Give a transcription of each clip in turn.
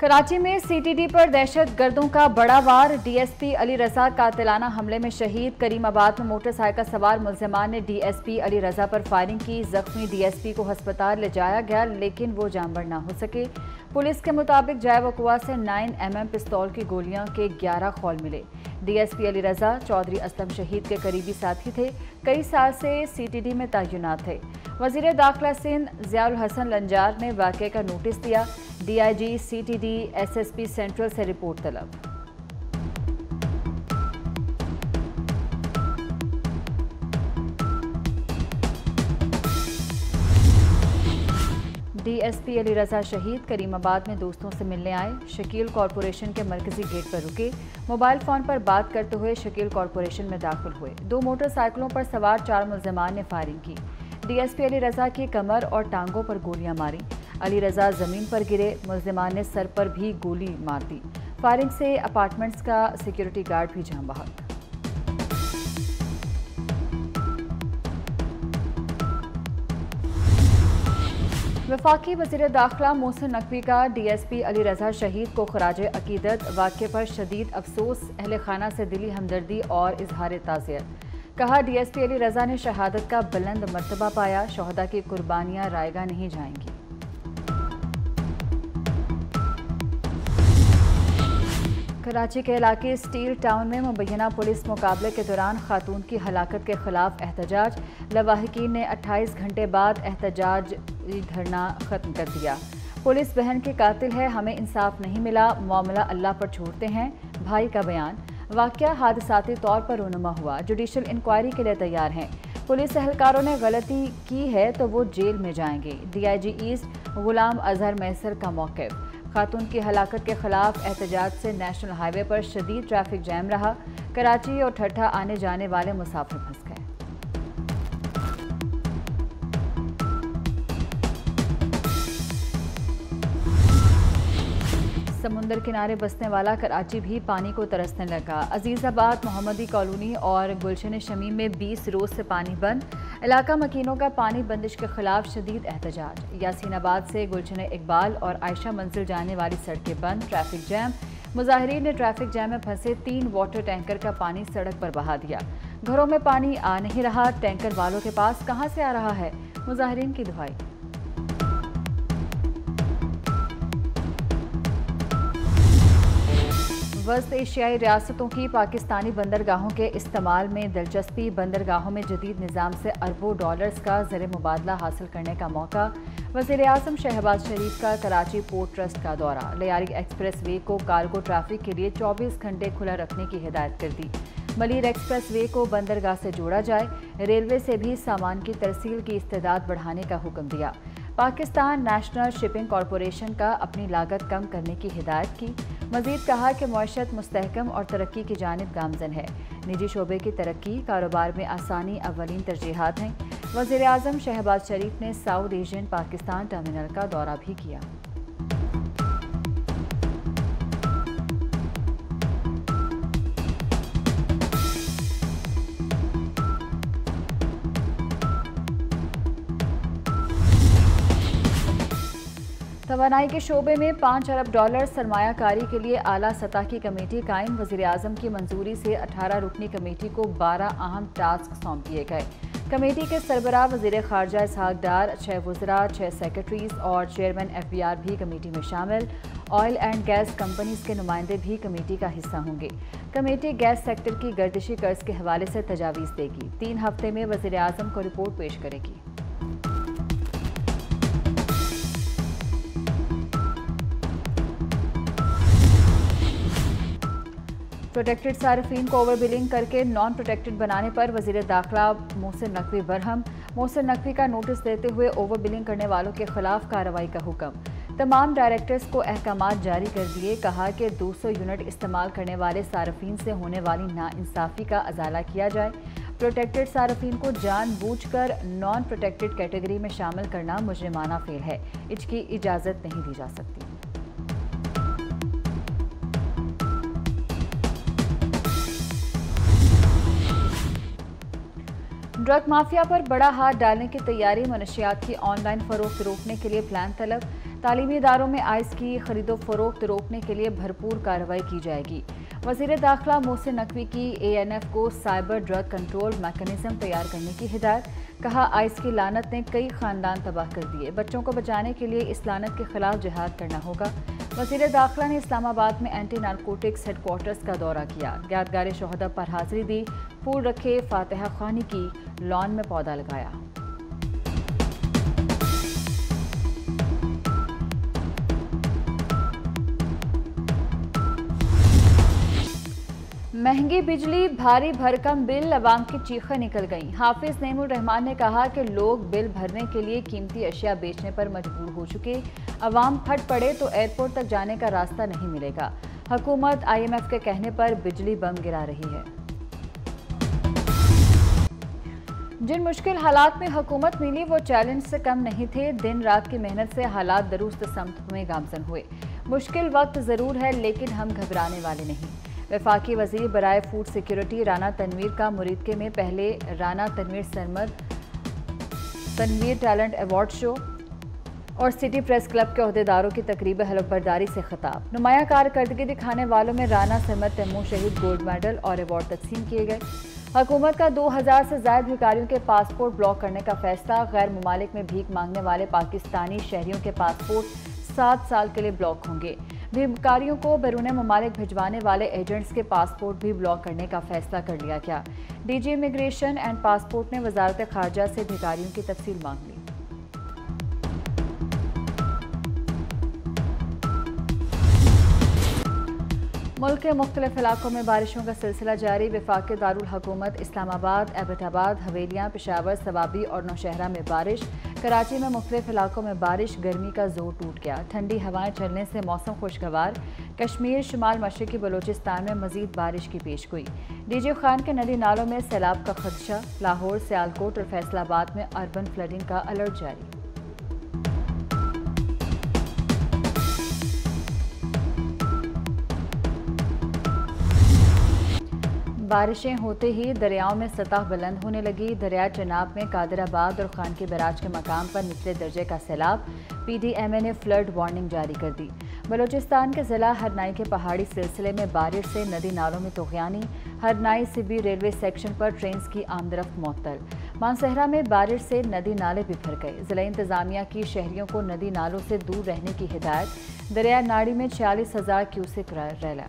कराची में सीटीडी पर दहशतगर्दों का बड़ा वार। डीएसपी अली रजा कातिलाना हमले में शहीद। करीमाबाद में मोटरसाइकिल सवार मुल्जिमान ने डीएसपी अली रजा पर फायरिंग की। जख्मी डीएसपी को अस्पताल ले जाया गया लेकिन वो जानबर ना हो सके। पुलिस के मुताबिक जय वकुआ से 9mm पिस्तौल की गोलियां के 11 खौल मिले। डीएसपी अली रजा चौधरी असलम शहीद के करीबी साथी थे। कई साल से सीटीडी में तैनात थे। वजीर दाखिला सिंध ज़ियाउल हसन लंजार ने वाक़े का नोटिस दिया। डीआईजी सीटीडी एसएसपी सेंट्रल से रिपोर्ट तलब। डीएसपी अली रजा शहीद करीमाबाद में दोस्तों से मिलने आए। शकील कॉरपोरेशन के मरकजी गेट पर रुके। मोबाइल फोन पर बात करते हुए शकील कॉरपोरेशन में दाखिल हुए। 2 मोटरसाइकिलों पर सवार 4 मुल्जिमान ने फायरिंग की। डीएसपी अली रजा की कमर और टांगों पर गोलियां मारी। अली रजा जमीन पर गिरे। मुल्जिमान ने सर पर भी गोली मार दी। फायरिंग से अपार्टमेंट्स का सिक्योरिटी गार्ड भी जान बहक। वफाकी वज़ीर दाखिला मोहसिन नकवी का डीएसपी अली रजा शहीद को खराजे अकीदत। वाक़े पर शदीद अफसोस। अहले खाना से दिली हमदर्दी और इजहार ताज़ियत। कहा, डीएसपी अली रजा ने शहादत का बुलंद मर्तबा पाया। शोहदा की कुर्बानियां रायगा नहीं जाएंगी। कराची के इलाके स्टील टाउन में मुबैना पुलिस मुकाबले के दौरान खातून की हलाकत के खिलाफ एहतजाज। लवाहिकीन ने 28 घंटे बाद एहतजाज धरना खत्म कर दिया। पुलिस बहन के कातिल है, हमें इंसाफ नहीं मिला, मामला अल्लाह पर छोड़ते हैं, भाई का बयान। वाक़या हादसाती तौर पर रूनुमा हुआ। जुडिशल इंक्वायरी के लिए तैयार हैं। पुलिस एहलकारों ने गलती की है तो वो जेल में जाएंगे। डीआईजी ईस्ट गुलाम अजहर मैसर का मौक़िफ़। खातून की हलाकत के खिलाफ एहतजाज से नेशनल हाईवे पर शदीद ट्रैफिक जैम रहा। कराची और ठट्ठा आने जाने वाले मुसाफिर फंस गए। समुंदर किनारे बसने वाला कराची भी पानी को तरसने लगा। अजीज़ाबाद, मोहम्मदी कॉलोनी और गुलशन शमीम में 20 रोज से पानी बंद। इलाका मकीनों का पानी बंदिश के खिलाफ शदीद एहतजाज। यासीनाबाद से गुलशन इकबाल और आयशा मंजिल जाने वाली सड़कें बंद। Traffic jam. मुजाहिरीन ने ट्रैफिक जैम में फंसे 3 वाटर टैंकर का पानी सड़क पर बहा दिया। घरों में पानी आ नहीं रहा। टैंकर वालों के पास कहां से आ रहा है? मुजाहिरीन की दुहाई। वस्त एशियाई रियासतों की पाकिस्तानी बंदरगाहों के इस्तेमाल में दिलचस्पी। बंदरगाहों में जदीद निज़ाम से अरबों डॉलर्स का ज़र मुबादला हासिल करने का मौका। वज़ीर आज़म शहबाज शरीफ का कराची पोर्ट ट्रस्ट का दौरा। लियारी एक्सप्रेस वे को कार्गो ट्रैफिक के लिए 24 घंटे खुला रखने की हिदायत कर दी। मलीर एक्सप्रेस वे को बंदरगाह से जोड़ा जाए। रेलवे से भी सामान की तरसील की इस्तेदाद बढ़ाने का हुक्म दिया। पाकिस्तान नेशनल शिपिंग कॉरपोरेशन का अपनी लागत कम करने की हिदायत की। मजीद कहा कि मईशत मुस्तहकम और तरक्की की जानिब गामजन है। निजी शोबे की तरक्की, कारोबार में आसानी अव्वलीन तरजीहात हैं। वज़ीर आज़म शहबाज शरीफ ने साउथ एशियन पाकिस्तान टर्मिनल का दौरा भी किया। तवानाई के शोबे में 5 अरब डॉलर सरमायाकारी के लिए आला सतह की कमेटी कायम। वज़ीर आज़म की मंजूरी से 18 रुकनी कमेटी को 12 अहम टास्क सौंप दिए गए। कमेटी के सरबराह वज़ीर ख़ारजा इसहाक डार, 6 वज़रा, 6 सेक्रेटरीज और चेयरमैन FBR भी कमेटी में शामिल। ऑयल एंड गैस कंपनीज के नुमाइंदे भी कमेटी का हिस्सा होंगे। कमेटी गैस सेक्टर की गर्दिशी कर्ज के हवाले से तजावीज़ देगी। 3 हफ्ते में वज़ीर आज़म को रिपोर्ट पेश करेगी। प्रोटेक्टेड सार्फिन को ओवर बिलिंग करके नॉन प्रोटेक्टेड बनाने पर वज़ीर दाखिला मोहसिन नकवी बरहम। मोहसिन नकवी का नोटिस देते हुए ओवर बिलिंग करने वालों के खिलाफ कार्रवाई का हुक्म। तमाम डायरेक्टर्स को अहकामात जारी कर दिए। कहा कि 200 यूनिट इस्तेमाल करने वाले सार्फिन से होने वाली नाइंसाफ़ी का अजाला किया जाए। प्रोटेक्टेड सार्फिन को जानबूझकर नॉन प्रोटेक्टेड कैटेगरी में शामिल करना मुजरिमाना फेल है। इसकी इजाज़त नहीं दी जा सकती। ड्रग माफिया पर बड़ा हाथ डालने की तैयारी। मनशियात की ऑनलाइन फरोख्त रोकने के लिए प्लान तलब। तालीमी इदारों में आइस की खरीदो फरोख्त रोकने के लिए भरपूर कार्रवाई की जाएगी। वज़ीर दाखिला मोहसिन नकवी की ANF को साइबर ड्रग कंट्रोल मैकेनिज्म तैयार करने की हिदायत। कहा, आइस की लानत ने कई खानदान तबाह कर दिए। बच्चों को बचाने के लिए इस लानत के खिलाफ जिहाद करना होगा। वज़ीर दाखिला ने इस्लामाबाद में एंटी नारकोटिक्स हेडक्वार्टर्स का दौरा किया। यादगार शोहदा पर हाजिरी दी। फूल रखे, फातिहा ख्वानी की, लॉन में पौधा लगाया। महंगी बिजली, भारी भरकम बिल, अवाम की चीखें निकल गईं। हाफिज नईमुर रहमान ने कहा कि लोग बिल भरने के लिए कीमती अशिया बेचने पर मजबूर हो चुके। अवाम फट पड़े तो एयरपोर्ट तक जाने का रास्ता नहीं मिलेगा। हुकूमत IMF के कहने पर बिजली बम गिरा रही है। जिन मुश्किल हालात में हुकूमत मिली वो चैलेंज से कम नहीं थे। दिन रात की मेहनत से हालात दुरुस्त समत में गामजन हुए। मुश्किल वक्त ज़रूर है लेकिन हम घबराने वाले नहीं। वफाकी वज़ीर बराए फूड सिक्योरिटी राना तनवीर का मुरीदके में पहले Rana Tanveer Sarmad Tanveer talent award show और सिटी प्रेस क्लब के अहदेदारों की तकरीब हलफबरदारी से खिताब। नुमाया कारकर्दगी दिखाने वालों में राना सरमद तैमूर शहीद गोल्ड मेडल और अवार्ड तकसीम किए गए। हुकूमत का 2000 से ज़ायद भिखारियों के पासपोर्ट ब्लॉक करने का फैसला। गैर मुमालिक में भीख मांगने वाले पाकिस्तानी शहरियों के पासपोर्ट 7 साल के लिए ब्लॉक होंगे। भिखारियों को बैरून ममालिक भिजवाने वाले एजेंट्स के पासपोर्ट भी ब्लॉक करने का फैसला कर लिया गया। DG इमिग्रेशन एंड पासपोर्ट ने वजारत खारजा से भिखारियों की तफसील मांग ली। मुल्क के मुख्तलिफ इलाकों में बारिशों का सिलसिला जारी। वफाकी दारुल हुकूमत इस्लामाबाद, एबटाबाद, हवेलियाँ, पेशावर, सवाबी और नौशहरा में बारिश। कराची में मुख्तलिफ इलाकों में बारिश, गर्मी का जोर टूट गया। ठंडी हवाएं चलने से मौसम खुशगवार। कश्मीर, शुमाल मशरकी बलोचिस्तान में मजीद बारिश की पेशगोई। DJ खान के नदी नालों में सैलाब का खदशा। लाहौर, सियालकोट और फैसलाबाद में अर्बन फ्लडिंग का अलर्ट जारी। बारिशें होते ही दरियाओं में सतह बुलंद होने लगी। दरिया चनाब में कादराबाद और खान के बैराज के मकाम पर निचले दर्जे का सैलाब। PDMA ने फ्लड वार्निंग जारी कर दी। बलोचिस्तान के ज़िला हरनाई के पहाड़ी सिलसिले में बारिश से नदी नालों में तोग़यानी। हरनाई सिबी रेलवे सेक्शन पर ट्रेन की आमदरफ्त मुअत्तल। मानसहरा में बारिश से नदी नाले बिखर गए। ज़िला इंतज़ामिया की शहरियों को नदी नालों से दूर रहने की हिदायत। दरिया नाड़ी में 46,000 क्यूसेक रैला।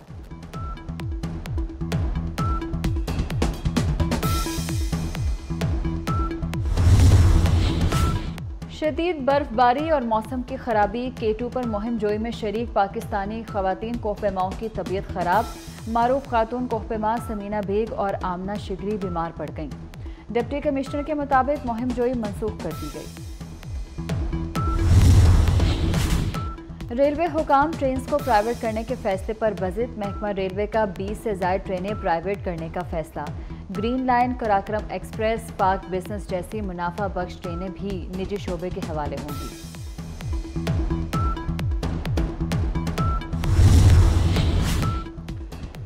शदीद बर्फबारी और मौसम की खराबी। K2 पर मुहिम जोई में शरीक पाकिस्तानी खवातीन कोहपेमाओं की तबीयत खराब। मारूफ खातून कोहपेमा समीना बेग और आमना शिगरी बीमार पड़ गईं। डिप्टी कमिश्नर के मुताबिक मुहिम जोई मनसूख कर दी गई। रेलवे हुकाम ट्रेन को प्राइवेट करने के फैसले पर बजित। महकमा रेलवे का 20 से ज़ायद ट्रेनें प्राइवेट करने का फैसला। ग्रीन लाइन, कराक्रम एक्सप्रेस, पाक बिजनेस जैसी मुनाफा बख्श ट्रेनें भी निजी शोबे के हवाले होंगी।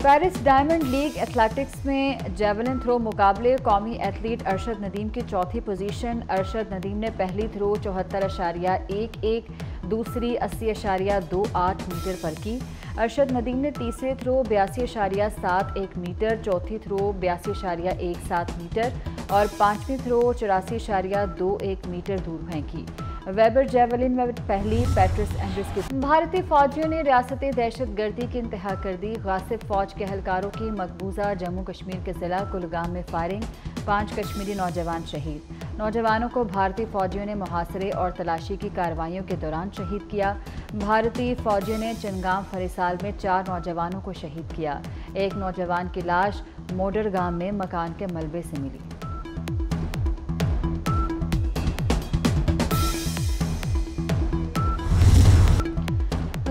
पेरिस डायमंड लीग एथलेटिक्स में जेवलिन थ्रो मुकाबले। कौमी एथलीट अरशद नदीम की चौथी पोजीशन। अरशद नदीम ने पहली थ्रो 74.11, दूसरी 80.28 मीटर पर की। अरशद नदीम ने तीसरे थ्रो 82.71 मीटर, चौथी थ्रो 82.17 मीटर और पांचवी थ्रो 84.21 मीटर दूर फेंकी। वेबर जेवलिन में पहली पैट्रिस एंड्रिस की। भारतीय फौजियों ने रियासती दहशतगर्दी की इंतहा कर दी। गासिब फौज के एहलकारों की मकबूजा जम्मू कश्मीर के जिला कुलगाम में फायरिंग। 5 कश्मीरी नौजवान शहीद। नौजवानों को भारतीय फौजियों ने मुहासरे और तलाशी की कार्रवाइयों के दौरान शहीद किया। भारतीय फौजियों ने चनगाम फरिसाल में 4 नौजवानों को शहीद किया। एक नौजवान की लाश मोडरगाम में मकान के मलबे से मिली।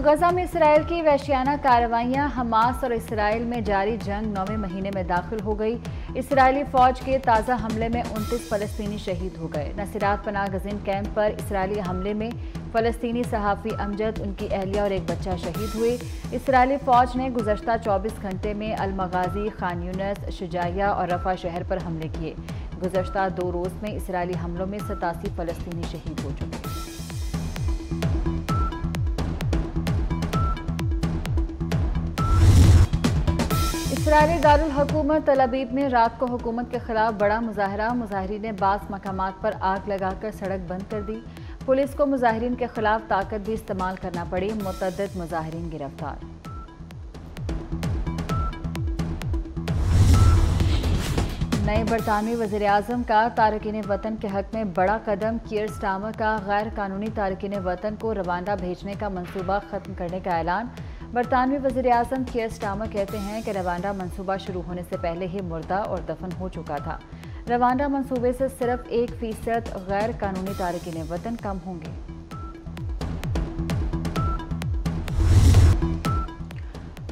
गजा में इसराइल की वहशियाना कार्रवाइयां। हमास और इसराइल में जारी जंग 9वें महीने में दाखिल हो गई। इसराइली फौज के ताज़ा हमले में 29 फ़लस्तीनी शहीद हो गए। नसीरात पनाह गज़ीन कैंप पर इसराइली हमले में फ़लस्तीनी सहाफ़ी अमजद, उनकी अहलिया और एक बच्चा शहीद हुए। इसराइली फ़ौज ने गुज़श्ता 24 घंटे में अल-मगाज़ी, खान यूनिस, शुजाइया और रफ़ा शहर पर हमले किए। गुज़श्ता 2 रोज़ में इसराइली हमलों में 87 फ़लस्तीनी शहीद हो चुके। इसराइली दारुल हुकूमत तल अबीब में रात को हुकूमत के खिलाफ बड़ा मुजाहरा। मुजाहिरीन ने बास मकामात पर आग लगाकर सड़क बंद कर दी। पुलिस को मुजाहिरीन के खिलाफ ताकत भी इस्तेमाल करना पड़ी। मुतअद्दिद मुजाहिरीन गिरफ्तार। नए बरतानवी वज़ीर-ए-आज़म का तारकीन वतन के हक में बड़ा कदम। कीयर स्टार्मर का गैर कानूनी तारकीन वतन को रवांडा भेजने का मंसूबा खत्म करने का ऐलान। बरतानवी वज़ीर-ए-आज़म कीयर स्टार्मर कहते हैं कि रवांडा मंसूबा शुरू होने से पहले ही मुर्दा और दफन हो चुका था। रवांडा मंसूबे से सिर्फ 1% गैर कानूनी तारकीन वतन कम होंगे।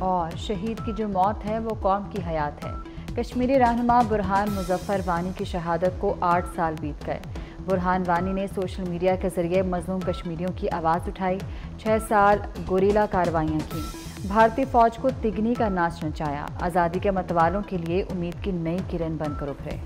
और शहीद की जो मौत है वो कौम की हयात है। कश्मीरी रहनुमा बुरहान मुजफ्फर वानी की शहादत को 8 साल बीत गए। बुरहान वानी ने सोशल मीडिया के जरिए मजलूम कश्मीरियों की आवाज़ उठाई। 6 साल गोरीला कार्रवाइयाँ की। भारतीय फौज को तिगनी का नाच नचाया। आज़ादी के मतवालों के लिए उम्मीद की नई किरण बनकर उभरे।